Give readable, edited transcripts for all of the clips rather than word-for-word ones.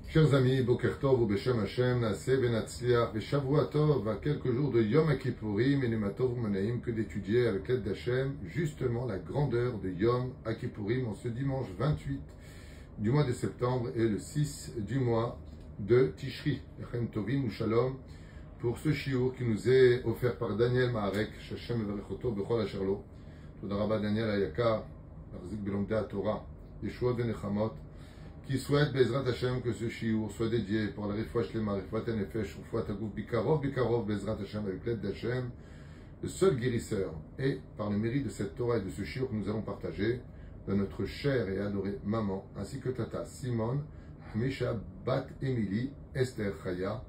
Chers amis, Boker Tov ou Beshem Hashem, Naaseh Benatzliach, Beshavua Tov, à quelques jours de Yom Kippourim, et Nematov Manaim, que d'étudier avec l'aide d'Hachem, justement la grandeur de Yom Kippourim en ce dimanche 28 du mois de septembre et le 6 du mois de Tishri, Lechem Tovim ou Shalom, pour ce shiur qui nous est offert par Daniel Maharek, Shashem Everechoto Bechol Asherlo, Todarabah Daniel Ayakar, Arzik Belomdea Torah, Yeshua Venechamot, qui souhaite, Bezrat Hashem, que ce shiur soit dédié pour la Refoua Shlema, Refoua Tenefesh, Refoua Tagouf, Bikarov, Bezrat Hashem, avec l'aide d'Hachem, le seul guérisseur, et par le mérite de cette Torah et de ce shiur que nous allons partager, de notre chère et adorée maman, ainsi que Tata Simone, Hamisha Bat Emily, Esther Chaya,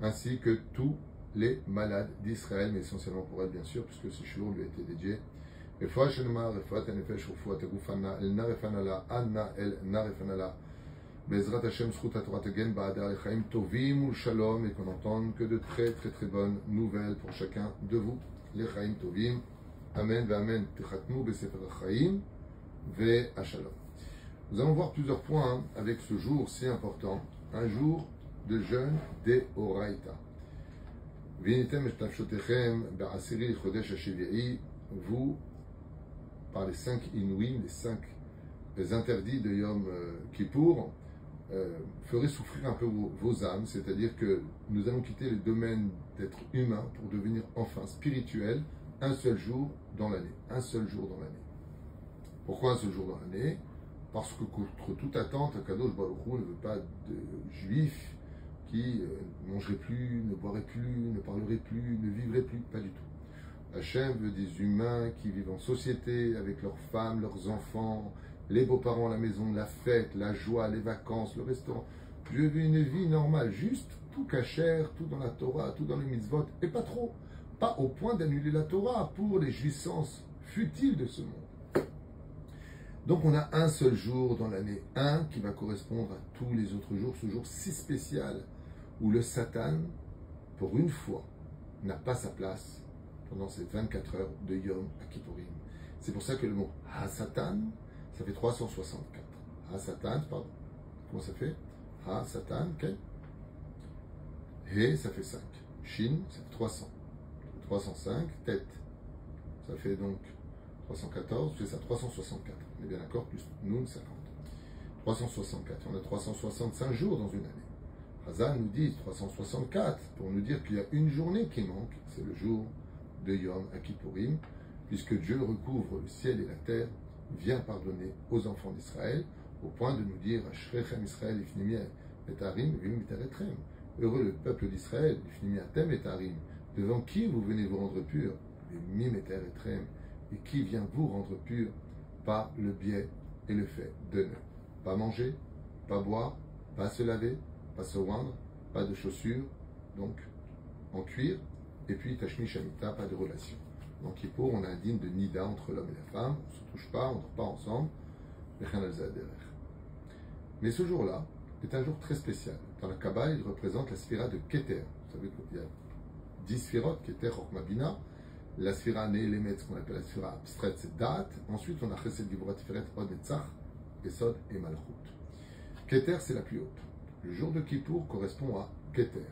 ainsi que tous les malades d'Israël, mais essentiellement pour elle, bien sûr, puisque ce shiur lui a été dédié. Refoua Shlema, Refoua Tenefesh, Refoua Tagouf, El Narefanala, Anna El Narefanala, Bezrat Hashem, Zchut Torah Tegen, Ba'adar Echaim Tovim ou Shalom, et qu'on entende que de très bonnes nouvelles pour chacun de vous, les Chaim Tovim. Amen, Amen, Techatnu, Besefer Chaim, Ve Shalom. Nous allons voir plusieurs points avec ce jour si important, un jour de jeûne des Oraïta. Vinitem et Nafshotechem, Be'asiri, Chodesh Hashivi'i, vous, par les 5 inouïs, les interdits de Yom Kippour, ferez souffrir un peu vos âmes, c'est-à-dire que nous allons quitter le domaine d'être humain pour devenir enfin spirituel un seul jour dans l'année. Un seul jour dans l'année. Pourquoi un seul jour dans l'année? Parce que contre toute attente, Kadosh Baruch Hu ne veut pas de juifs qui ne mangeraient plus, ne boiraient plus, ne parleraient plus, ne vivraient plus, pas du tout. Hachem veut des humains qui vivent en société avec leurs femmes, leurs enfants, les beaux-parents à la maison, la fête, la joie, les vacances, le restaurant. Je veux une vie normale, juste tout cachère, tout dans la Torah, tout dans les mitzvot, et pas trop. Pas au point d'annuler la Torah pour les jouissances futiles de ce monde. Donc on a un seul jour dans l'année, un qui va correspondre à tous les autres jours, ce jour si spécial où le Satan, pour une fois, n'a pas sa place pendant ces 24 heures de Yom Kippourim. C'est pour ça que le mot Ha-Satan, ça fait 364. Ha-Satan, pardon. Comment ça fait? Ha-Satan, ok. He, ça fait 5. Shin, ça fait 300. 305, tête. Ça fait donc 314, c'est ça, 364. On est bien d'accord, plus Noun, 50. 364. On a 365 jours dans une année. Hazan nous dit 364 pour nous dire qu'il y a une journée qui manque, c'est le jour de Yom Kippourim, puisque Dieu recouvre le ciel et la terre, vient pardonner aux enfants d'Israël, au point de nous dire Ashrechem Israël, Ifnimi et Harim, Vim et heureux le peuple d'Israël, Ifnimi Atem et Harim, devant qui vous venez vous rendre pur, Vim et Trem, et qui vient vous rendre pur par le biais et le fait de ne pas manger, pas boire, pas se laver, pas se oindre, pas de chaussures, donc en cuir, et puis Tashmi Shamita, pas de relation. Donc Kippour, on a un dîme de Nida entre l'homme et la femme, on ne se touche pas, on ne dort pas ensemble, mais ce jour-là est un jour très spécial. Dans la Kabbale, il représente la sphira de Keter. Vous savez qu'il y a 10 sphirotes, Keter, Chokma, Bina. La sphira Ne'elemet, ce qu'on appelle la sphira abstraite, c'est Da'at. Ensuite, on a Chesed, Gibura, Tiferet, Od, Netzach, Esod et Malchut. Keter, c'est la plus haute. Le jour de Kippour correspond à Keter,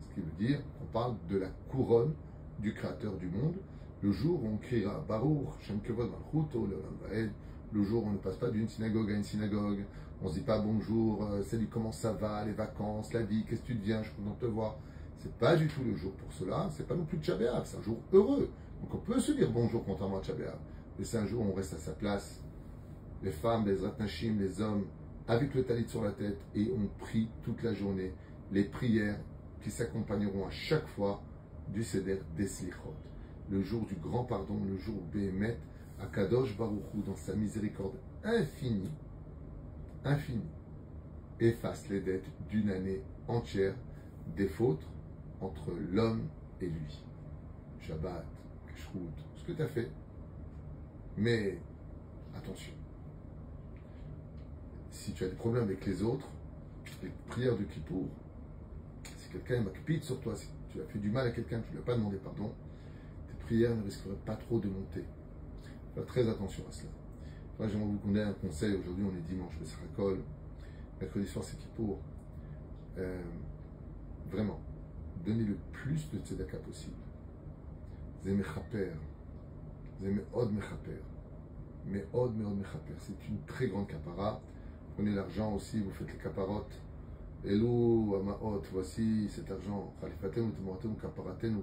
ce qui veut dire qu'on parle de la couronne du Créateur du monde. Le jour où on criera Baruch, Shem Kevod Malchut, Olam Vaed, le jour où on ne passe pas d'une synagogue à une synagogue, on ne se dit pas bonjour, salut, comment ça va, les vacances, la vie, qu'est-ce que tu deviens, je suis content de te voir. C'est pas du tout le jour pour cela, c'est pas non plus Tcha B'Av, c'est un jour heureux. Donc on peut se dire bonjour contrairement à Tcha B'Av, mais c'est un jour où on reste à sa place. Les femmes, les Ratnachim, les hommes, avec le talit sur la tête, et on prie toute la journée les prières qui s'accompagneront à chaque fois du Seder des Slichot. Le jour du grand pardon, le jour où Béhémet, Akadosh Baruch Hu, dans sa miséricorde infinie, efface les dettes d'une année entière des fautes entre l'homme et lui. Shabbat, Kashrut, ce que tu as fait. Mais attention, si tu as des problèmes avec les autres, les prières de Kippour, si quelqu'un est makpid sur toi, si tu as fait du mal à quelqu'un, tu ne lui as pas demandé pardon, tes prières ne risqueraient pas trop de monter. Faites très attention à cela. Moi, j'aimerais vous donner un conseil. Aujourd'hui, on est dimanche, Bessar Hakol. Mercredi soir, c'est Kippour. Vraiment, donnez le plus de tzedaka possible. C'est mechaper, c'est meod mechaper, meod mechaper. C'est une très grande kapara. Prenez l'argent aussi, vous faites les kaparotes. Elou amaot, voici cet argent. Khalifatenu tmoratenu kaparatenu.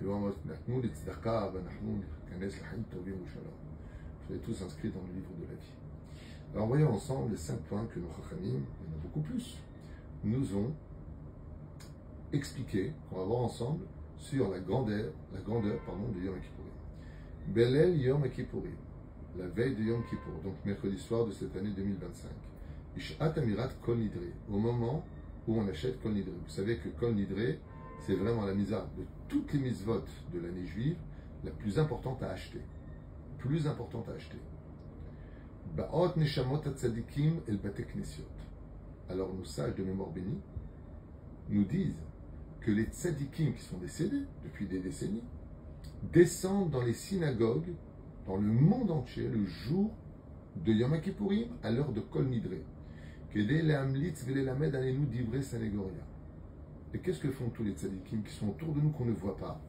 Elou amaot natnu litzedaka, vanachnu kanes lahim tovim ushalom. Vous êtes tous inscrits dans le livre de la vie. Alors voyons ensemble les 5 points que nos chachamim, il y en a beaucoup plus, nous ont expliqué, qu'on va voir ensemble, sur la grandeur de Yom Kippourim. Belel Yom Kippourim, la veille de Yom Kippour, donc mercredi soir de cette année 2025. Ishat Amirat Kol Nidre, au moment où on achète Kol Nidre. Vous savez que Kol Nidre, c'est vraiment la misa de toutes les mitzvot de l'année juive, la plus importante à acheter. Plus importante à acheter. Ba'ot Neshamot Tzadikim El Bate Knesiot. Alors nos sages de mémoire bénie nous disent que les tzadikim qui sont décédés depuis des décennies descendent dans les synagogues dans le monde entier le jour de Yom Kippourim à l'heure de Kol Nidre. Et qu'est-ce que font tous les tzadikim qui sont autour de nous qu'on ne voit pas?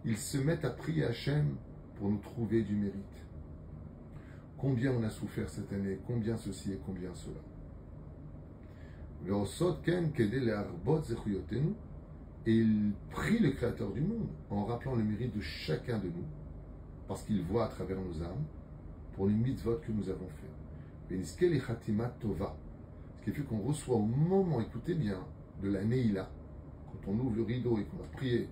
Ils se mettent à prier Hachem pour nous trouver du mérite. Combien on a souffert cette année, combien ceci et combien cela. Et il prie le Créateur du monde en rappelant le mérite de chacun de nous, parce qu'il voit à travers nos âmes pour les mitzvot que nous avons fait. Ce qui fait qu'on reçoit au moment, écoutez bien, de la Neila, quand on ouvre le rideau et qu'on a prié,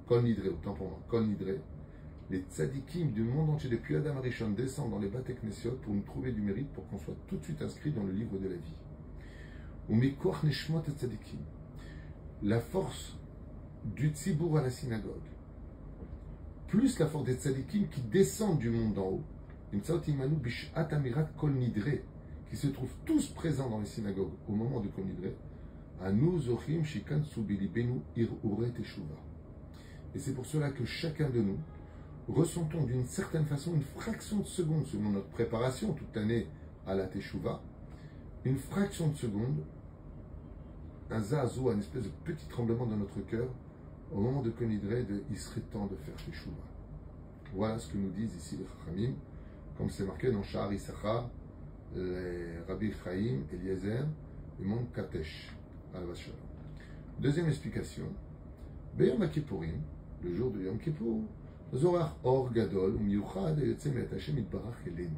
Kol Nidre, autant pour moi, Kol Nidre, les tzadikim du monde entier depuis Adam Arishon descendent dans les Bate Knesiot pour nous trouver du mérite pour qu'on soit tout de suite inscrit dans le livre de la vie. Ou Mekoach Neshmot tzadikim, la force du tzibour à la synagogue, plus la force des tzadikim qui descendent du monde d'en haut, qui se trouvent tous présents dans les synagogues au moment de Kol Nidre, et c'est pour cela que chacun de nous ressentons d'une certaine façon une fraction de seconde, selon notre préparation toute l'année à la Teshuvah, une fraction de seconde, un zazou, un espèce de petit tremblement dans notre cœur, au moment de Kol Nidre, il serait temps de faire Teshuvah. Voilà ce que nous disent ici les Chachamim, comme c'est marqué dans Sha'ar Issachar, les Rabbi Chaim, Eliezer, et Mon Katesh, al Shalom. Deuxième explication, Beyom Kippourim, le jour de Yom Kippour, Zorach Or Gadol, Miyuchad, Yotzemet Hashem Itbarach Elenu.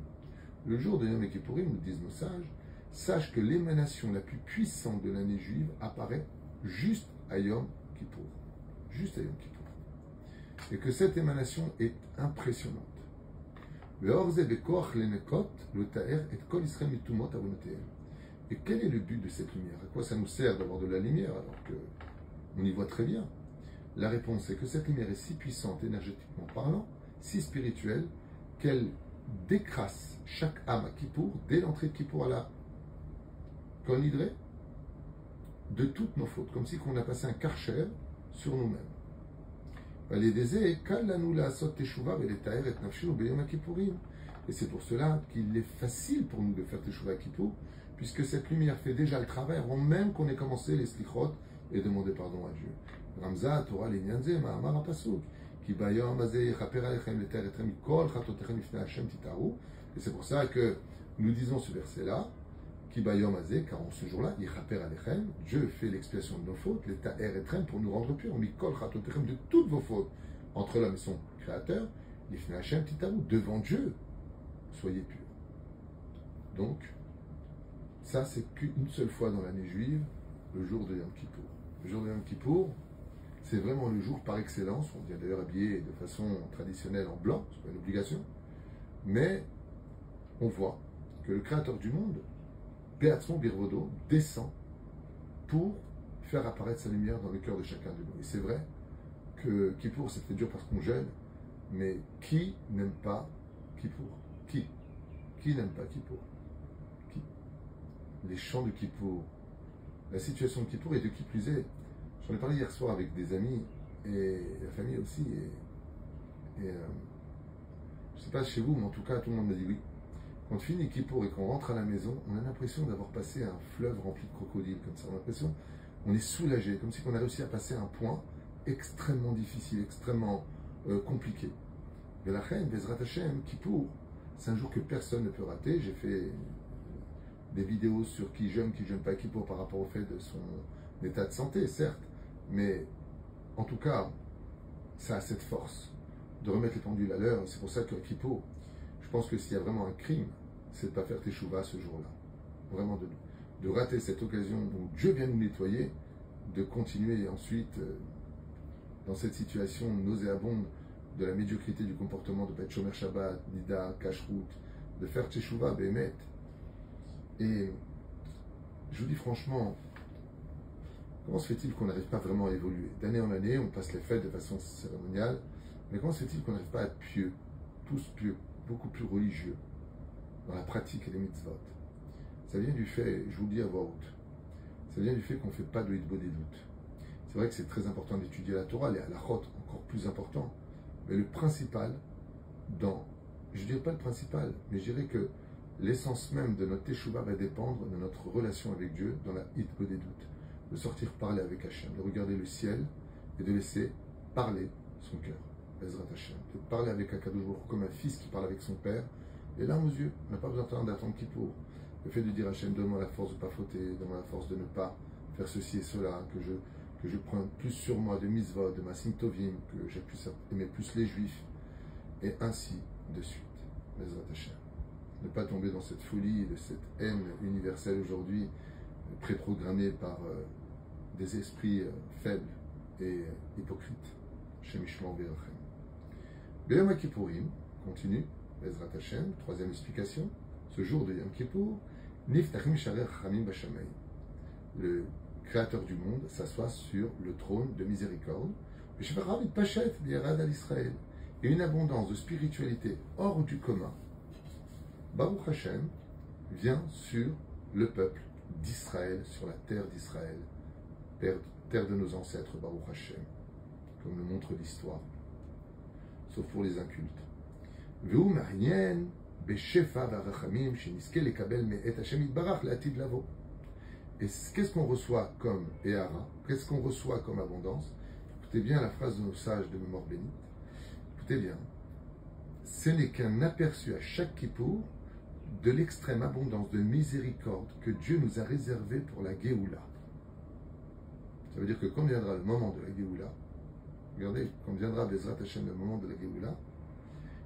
Le jour de Yom Kippourim, nous disent nos sages, sache que l'émanation la plus puissante de l'année juive apparaît juste à Yom Kippour. Juste à Yom Kippour. Et que cette émanation est impressionnante. Et quel est le but de cette lumière? À quoi ça nous sert d'avoir de la lumière alors qu'on y voit très bien? La réponse est que cette lumière est si puissante énergétiquement parlant, si spirituelle, qu'elle décrasse chaque âme à Kippour, dès l'entrée de Kippour à la Kol Nidre, de toutes nos fautes, comme si on a passé un karcher sur nous-mêmes. Et c'est pour cela qu'il est facile pour nous de faire Teshuvah à Kippour, puisque cette lumière fait déjà le travail avant même qu'on ait commencé les slichot et demander pardon à Dieu. Ramza, Torah, Linyanze, Ma'amar Apasuk, Ki bayom hazeh yechaper alechem leter etrem mikol chatotechem ifnei Hashem titaru. Et c'est pour ça que nous disons ce verset-là, Ki bayom hazeh, car en ce jour-là, yechaper alechem, Dieu fait l'expiation de nos fautes, leter etrem pour nous rendre purs, mikol chatotechem de toutes vos fautes, entre l'homme et son créateur, ifnei Hashem titaru, devant Dieu, soyez purs. Donc, ça, c'est qu'une seule fois dans l'année juive, le jour de Yom Kippour. Le jour de Yom Kippour, c'est vraiment le jour par excellence. On vient d'ailleurs habillé de façon traditionnelle en blanc, c'est pas une obligation. Mais on voit que le Créateur du monde, Beatzon Birvodo, descend pour faire apparaître sa lumière dans le cœur de chacun de nous. Et c'est vrai que Kippour, c'est fait dur parce qu'on gêne, mais qui n'aime pas Kippour? Qui n'aime pas Kippour? Les chants de Kippour, la situation de Kippour, et de qui plus est, j'en ai parlé hier soir avec des amis et la famille aussi, et je ne sais pas chez vous, mais en tout cas tout le monde m'a dit oui. Quand on finit Kippour et qu'on rentre à la maison, on a l'impression d'avoir passé un fleuve rempli de crocodiles, comme ça. On a l'impression, on est soulagé, comme si on a réussi à passer un point extrêmement difficile, extrêmement compliqué. Mais la reine, Bezrat Hashem, Kippour, c'est un jour que personne ne peut rater. J'ai fait des vidéos sur qui jeûne pas Kippour par rapport au fait de son état de santé, certes, mais en tout cas, ça a cette force de remettre les pendules à l'heure. C'est pour ça que Kippour, je pense que s'il y a vraiment un crime, c'est de ne pas faire teshuva ce jour-là. Vraiment de rater cette occasion où Dieu vient nous nettoyer, de continuer ensuite dans cette situation nauséabonde de la médiocrité du comportement de Bet Shomer Shabbat, Nida, Kashrut, de faire teshuva, Bémet. Et je vous dis franchement, comment se fait-il qu'on n'arrive pas vraiment à évoluer? D'année en année, on passe les fêtes de façon cérémoniale, mais comment se fait-il qu'on n'arrive pas à être pieux, tous pieux, beaucoup plus religieux, dans la pratique et les mitzvot? Ça vient du fait, je vous le dis à voix haute, ça vient du fait qu'on ne fait pas de hitbo des doutes. C'est vrai que c'est très important d'étudier la Torah, les halachot, encore plus important, mais le principal, je ne dirais pas le principal, mais je dirais que l'essence même de notre teshuva va dépendre de notre relation avec Dieu dans la hitbo des doutes. De sortir parler avec Hachem, de regarder le ciel et de laisser parler son cœur. Bezrat Hachem. De parler avec Akadosh Baruch Hu comme un fils qui parle avec son père, les larmes aux yeux. On n'a pas besoin d'attendre Kippour. Le fait de dire Hachem, donne-moi la force de ne pas fauter, donne-moi la force de ne pas faire ceci et cela, que je prenne plus sur moi de mitzvot, de ma simtovim, que je puisse aimer plus les juifs, et ainsi de suite. Bezrat Hachem. Ne pas tomber dans cette folie, de cette haine universelle aujourd'hui, préprogrammée par des esprits faibles et hypocrites. Shemishma Berachem. Beyom Kippourim, continue, Bezrat Hashem, troisième explication. Ce jour de Yom Kippour, Niftachim Sharei Chachamim Bashamayim. Le Créateur du monde s'assoit sur le trône de miséricorde. Et une abondance de spiritualité hors du commun, Baruch Hashem, vient sur le peuple d'Israël, sur la terre d'Israël, terre de nos ancêtres, Baruch Hashem, comme le montre l'histoire, sauf pour les incultes. Et qu'est-ce qu'on reçoit comme Ehara? Qu'est-ce qu'on reçoit comme abondance? Écoutez bien la phrase de nos sages de mémoire bénite. Écoutez bien. Ce n'est qu'un aperçu à chaque Kippour de l'extrême abondance de miséricorde que Dieu nous a réservé pour la Géoula. Ça veut dire que quand viendra le moment de la Géoula, regardez, quand viendra Bezrat Hashem le moment de la Géoula,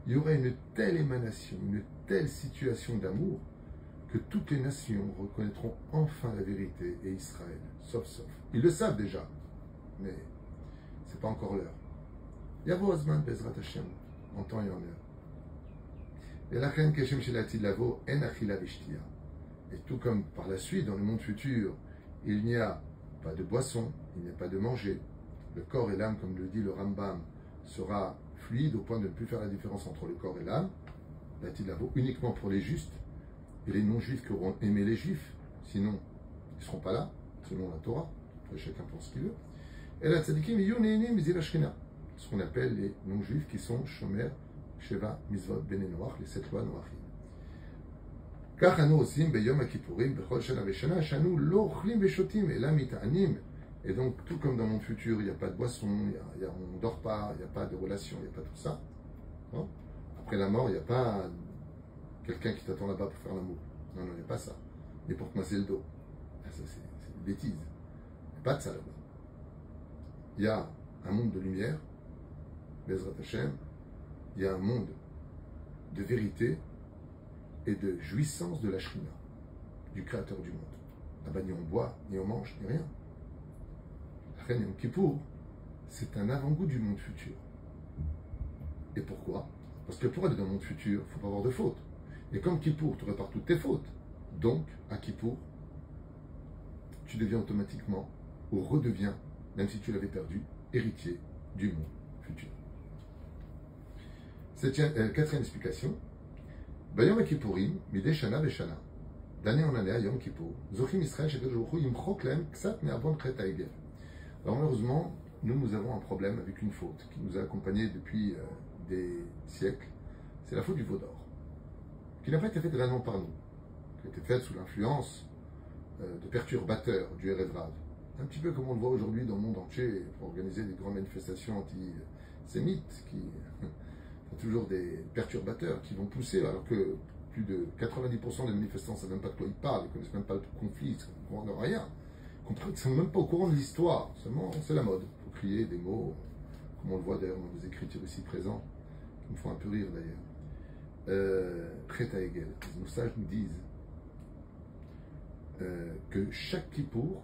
il y aura une telle émanation, une telle situation d'amour que toutes les nations reconnaîtront enfin la vérité et Israël, sauf. Ils le savent déjà, mais c'est pas encore l'heure. Yavo Azman Bezrat Hashem, en temps et en heure. Et tout comme par la suite, dans le monde futur, il n'y a pas de boisson, il n'y a pas de manger. Le corps et l'âme, comme le dit le Rambam, sera fluide au point de ne plus faire la différence entre le corps et l'âme. Uniquement pour les justes et les non-juifs qui auront aimé les juifs. Sinon, ils ne seront pas là, selon la Torah. Chacun pense ce qu'il veut. Et la tzadikim, ce qu'on appelle les non-juifs qui sont shomer, Sheva, Mitzvot, Bene Noach, les 7 lois Noachim. כך אנו עושים ביום הכיפורים בכל שנה ושנה, שאנו לא אוכלים ושותים אלא מתענים. Et donc, tout comme dans mon futur, il n'y a pas de boisson, on ne dort pas, il n'y a pas de relation, il n'y a pas tout ça. Non? Après la mort, il n'y a pas quelqu'un qui t'attend là-bas pour faire l'amour. Non, il n'y a pas ça. Mais pour te masser le dos. Ça, c'est une bêtise. Il n'y a pas de ça là-bas. Il y a un monde de lumière, Bezrat Hashem. Il y a un monde de vérité et de jouissance de la Shrina, du Créateur du monde. Là-bas, ni on boit, ni on mange, ni rien. La Yom Kippour, c'est un avant-goût du monde futur. Et pourquoi? Parce que pour aller dans le monde futur, il ne faut pas avoir de fautes. Et comme Kippour, tu répares toutes tes fautes. Donc, à Kippour, tu deviens automatiquement, ou redeviens, même si tu l'avais perdu, héritier du monde futur. Quatrième explication. Bayom Kippourim, Midei Shana Veshana. D'année en année, à Yom Kippour, Zochim Israël, Shekadosh Baruch Hu, Yimchok Lahem, Ksat Me'avon Chet Ha'egel. Alors malheureusement, nous avons un problème avec une faute qui nous a accompagnés depuis des siècles. C'est la faute du veau d'or. qui n'a pas été faite réellement par nous, qui a été faite sous l'influence de perturbateurs du Erev Rav. Un petit peu comme on le voit aujourd'hui dans le monde entier pour organiser des grandes manifestations antisémites, qui sont toujours des perturbateurs qui vont pousser, alors que plus de 90% des manifestants ne savent même pas de quoi ils parlent, ils ne connaissent même pas le conflit, ils ne sont au courant de rien. Ils ne sont même pas au courant de l'histoire, seulement c'est la mode. Il faut crier des mots, comme on le voit d'ailleurs dans les écritures ici présents, qui me font un peu rire d'ailleurs. Chet Ha'egel, nos sages nous disent que chaque Kippour,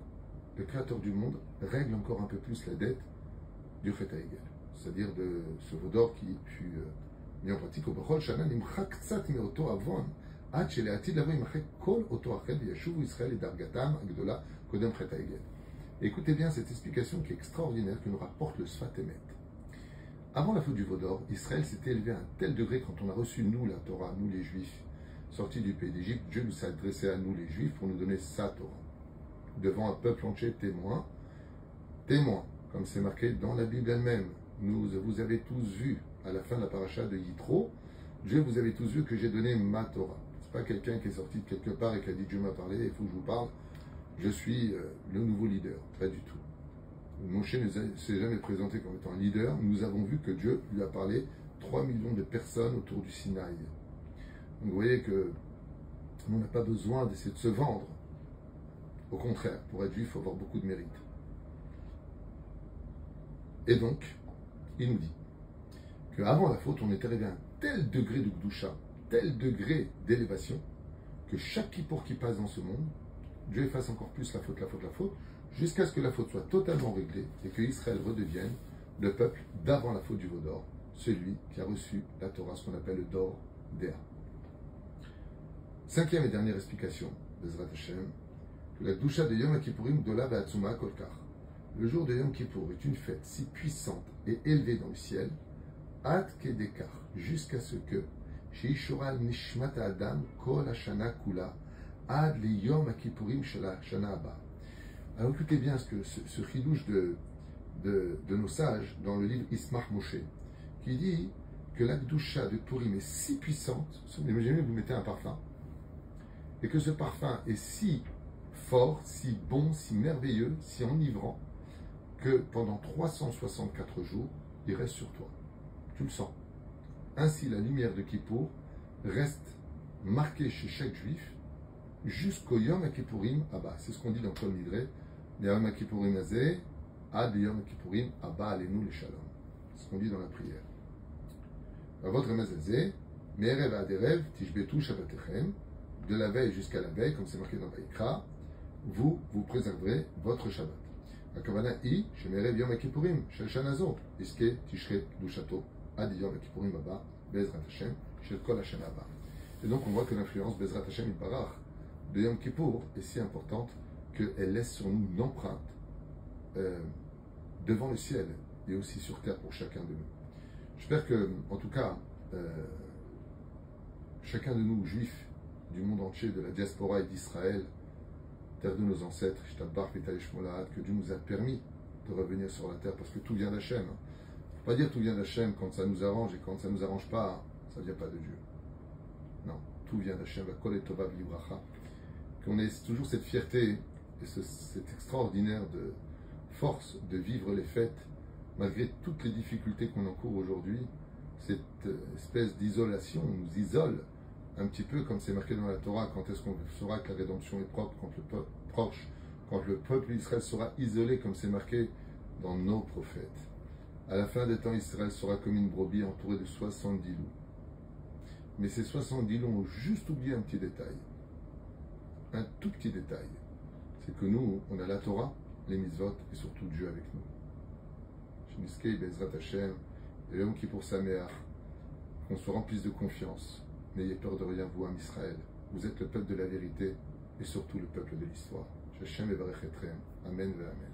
le créateur du monde, règle encore un peu plus la dette du Chet Ha'egel, c'est-à-dire de ce veau d'or qui fut mis en pratique au Bechol Shana Nimchak Tzat Meoto Avon Ad Sheleatid Lavo Imachek Kol Oto Achel V'Yashuvu Israël et Dargatam Agdola Kodem Chet Ha'egel. Écoutez bien cette explication qui est extraordinaire que nous rapporte le Sfat Emet. Avant la faute du veau d'or, Israël s'était élevé à un tel degré quand on a reçu nous la Torah, nous les Juifs, sortis du pays d'Égypte, Dieu nous s'est adressé à nous les Juifs pour nous donner sa Torah. Devant un peuple entier témoin, comme c'est marqué dans la Bible elle-même. Vous avez tous vu, à la fin de la paracha de Yitro, Dieu vous avez tous vu que j'ai donné ma Torah. Ce n'est pas quelqu'un qui est sorti de quelque part et qui a dit Dieu m'a parlé, il faut que je vous parle, je suis le nouveau leader. Pas du tout. Moshe ne s'est jamais présenté comme étant un leader. Nous avons vu que Dieu lui a parlé 3 millions de personnes autour du Sinaï. Donc vous voyez que on n'a pas besoin d'essayer de se vendre. Au contraire, pour être juif, il faut avoir beaucoup de mérite. Et donc, il nous dit qu'avant la faute, on est arrivé à un tel degré de Gdusha, tel degré d'élévation, que chaque kippour qui passe dans ce monde, Dieu efface encore plus la faute, jusqu'à ce que la faute soit totalement réglée et que Israël redevienne le peuple d'avant la faute du veau d'or, celui qui a reçu la Torah, ce qu'on appelle le Dor Dea. Cinquième et dernière explication, Bezrat Hashem, que la Gdusha de Yom Kippourim Gdola Ve'atzuma Kolkar. Le jour de Yom Kippour est une fête si puissante et élevée dans le ciel, Ad Kedekar, jusqu'à ce que, Sheishora Nishmat Adam Kol Hashana Kula, Ad le Yom Kippourim Shela Shana Abba. Alors écoutez bien ce chidouche de nos sages dans le livre Ismach Moshe, qui dit que la Gdusha de Purim est si puissante, imaginez vous mettez un parfum, et que ce parfum est si fort, si bon, si merveilleux, si enivrant, que pendant 364 jours, il reste sur toi. Tu le sens. Ainsi, la lumière de Kippour reste marquée chez chaque juif jusqu'au Yom Kippourim Abba. C'est ce qu'on dit dans Kol Nidre. Yom Kippourim Azeh, Ad Yom Kippourim Abba Alenu le Shalom. C'est ce qu'on dit dans la prière. Votre Mazazeh, Me'erev ad Erev, Tishbetu Shabbatechem, de la veille jusqu'à la veille, comme c'est marqué dans Vaïkra, vous préserverez votre Shabbat. הכוונה היא שמערב יום הכיפורים של שנה זו יזכה תשחט קדושתו עד יום הכיפורים הבא בעזרת השם של כל השנה הבאה. Et donc on voit que l'influence Bezrat Hashem Yitbarach de Yom Kippour est si importante qu'elle laisse sur nous une empreinte devant le ciel et aussi sur terre pour chacun de nous. J'espère que, en tout cas, chacun de nous, juifs du monde entier, de la diaspora et d'Israël, terre de nos ancêtres, que Dieu nous a permis de revenir sur la terre parce que tout vient d'Hachem. Il ne faut pas dire tout vient d'Hachem quand ça nous arrange et quand ça ne nous arrange pas, ça ne vient pas de Dieu. Non, tout vient d'Hachem, qu'on ait toujours cette fierté et cette extraordinaire de force de vivre les fêtes malgré toutes les difficultés qu'on encourt aujourd'hui. Cette espèce d'isolation nous isole un petit peu comme c'est marqué dans la Torah, quand est-ce qu'on saura que la rédemption est propre, quand le peuple proche, quand le peuple d'Israël sera isolé, comme c'est marqué dans nos prophètes. À la fin des temps, Israël sera comme une brebis entourée de 70 loups. Mais ces 70 loups ont juste oublié un petit détail. Un tout petit détail. C'est que nous, on a la Torah, les mitzvot et surtout Dieu avec nous. Shniskei Bezrat Hashem, et Yom Kippour Sameach, qu'on se remplisse de confiance. N'ayez peur de rien, vous, Am Israël. Vous êtes le peuple de la vérité et surtout le peuple de l'histoire. Hashem Evarech Etrem. Amen ve Amen.